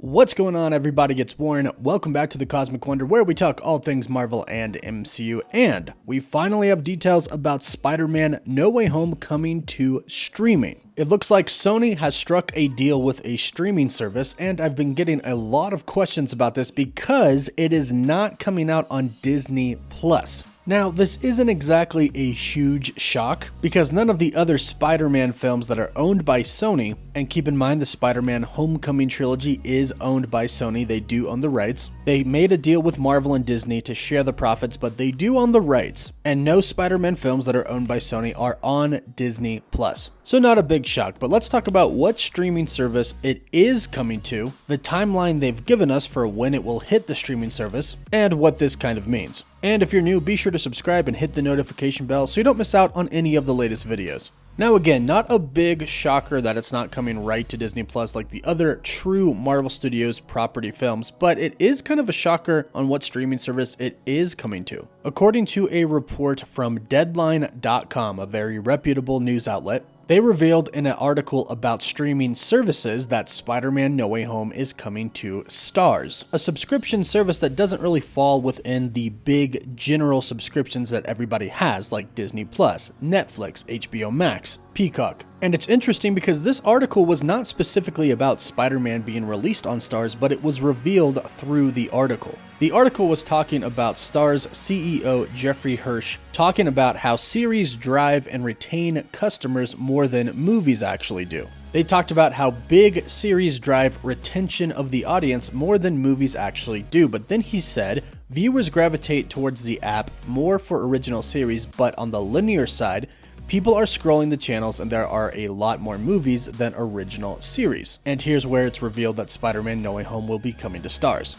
What's going on, everybody? It's Warren. Welcome back to the Cosmic Wonder, where we talk all things Marvel and MCU, and we finally have details about Spider-Man No Way Home coming to streaming. It looks like Sony has struck a deal with a streaming service, and I've been getting a lot of questions about this because it is not coming out on Disney+. Now, this isn't exactly a huge shock because none of the other Spider-Man films that are owned by Sony, and keep in mind the Spider-Man Homecoming trilogy is owned by Sony, they do own the rights. They made a deal with Marvel and Disney to share the profits, but they do own the rights, and no Spider-Man films that are owned by Sony are on Disney+. So not a big shock, but let's talk about what streaming service it is coming to, the timeline they've given us for when it will hit the streaming service, and what this kind of means. And if you're new, be sure to subscribe and hit the notification bell so you don't miss out on any of the latest videos. Now again, not a big shocker that it's not coming right to Disney Plus like the other true Marvel Studios property films, but it is kind of a shocker on what streaming service it is coming to. According to a report from Deadline.com, a very reputable news outlet, they revealed in an article about streaming services that Spider-Man No Way Home is coming to Starz, a subscription service that doesn't really fall within the big general subscriptions that everybody has, like Disney+, Netflix, HBO Max, Peacock. And it's interesting because this article was not specifically about Spider-Man being released on Starz, but it was revealed through the article. The article was talking about Starz CEO Jeffrey Hirsch talking about how series drive and retain customers more than movies actually do. They talked about how big series drive retention of the audience more than movies actually do, but then he said viewers gravitate towards the app more for original series, but on the linear side, people are scrolling the channels and there are a lot more movies than original series. And here's where it's revealed that Spider-Man No Way Home will be coming to Starz.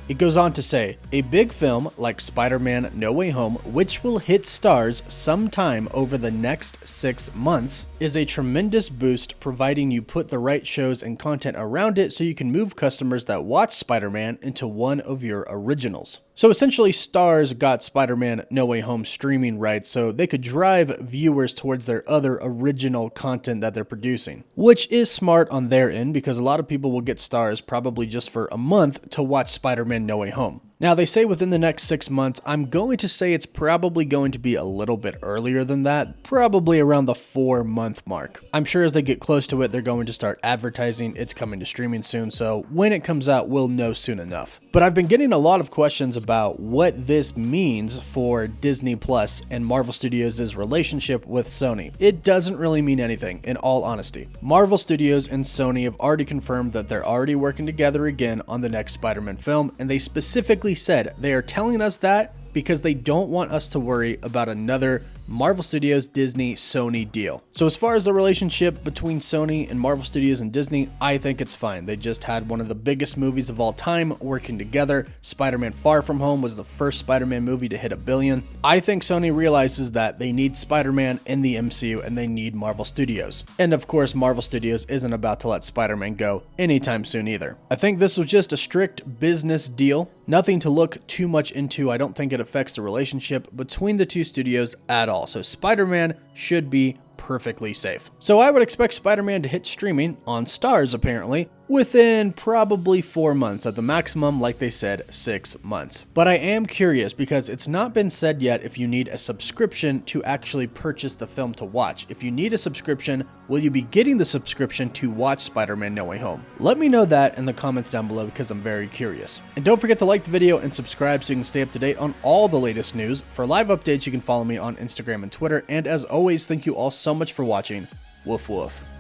It goes on to say, a big film like Spider-Man No Way Home, which will hit Starz sometime over the next 6 months, is a tremendous boost providing you put the right shows and content around it so you can move customers that watch Spider-Man into one of your originals. So essentially, Starz got Spider-Man No Way Home streaming rights so they could drive viewers towards their other original content that they're producing, which is smart on their end because a lot of people will get Starz probably just for a month to watch Spider-Man No Way Home. Now, they say within the next 6 months. I'm going to say it's probably going to be a little bit earlier than that, probably around the 4-month mark. I'm sure as they get close to it, they're going to start advertising it's coming to streaming soon, so when it comes out, we'll know soon enough. But I've been getting a lot of questions about what this means for Disney Plus and Marvel Studios' relationship with Sony. It doesn't really mean anything, in all honesty. Marvel Studios and Sony have already confirmed that they're already working together again on the next Spider-Man film, and they specifically said they are telling us that because they don't want us to worry about another Marvel Studios, Disney, Sony deal. So as far as the relationship between Sony and Marvel Studios and Disney, I think it's fine. They just had one of the biggest movies of all time working together. Spider-Man Far From Home was the first Spider-Man movie to hit $1 billion. I think Sony realizes that they need Spider-Man in the MCU and they need Marvel Studios. And of course, Marvel Studios isn't about to let Spider-Man go anytime soon either. I think this was just a strict business deal. Nothing to look too much into. I don't think it affects the relationship between the two studios at all. So Spider-Man should be perfectly safe. So I would expect Spider-Man to hit streaming on Starz apparently within probably 4 months, at the maximum, like they said, 6 months. But I am curious because it's not been said yet if you need a subscription to actually purchase the film to watch. If you need a subscription, will you be getting the subscription to watch Spider-Man No Way Home? Let me know that in the comments down below because I'm very curious. And don't forget to like the video and subscribe so you can stay up to date on all the latest news. For live updates, you can follow me on Instagram and Twitter. And as always, thank you all so much for watching. Woof woof.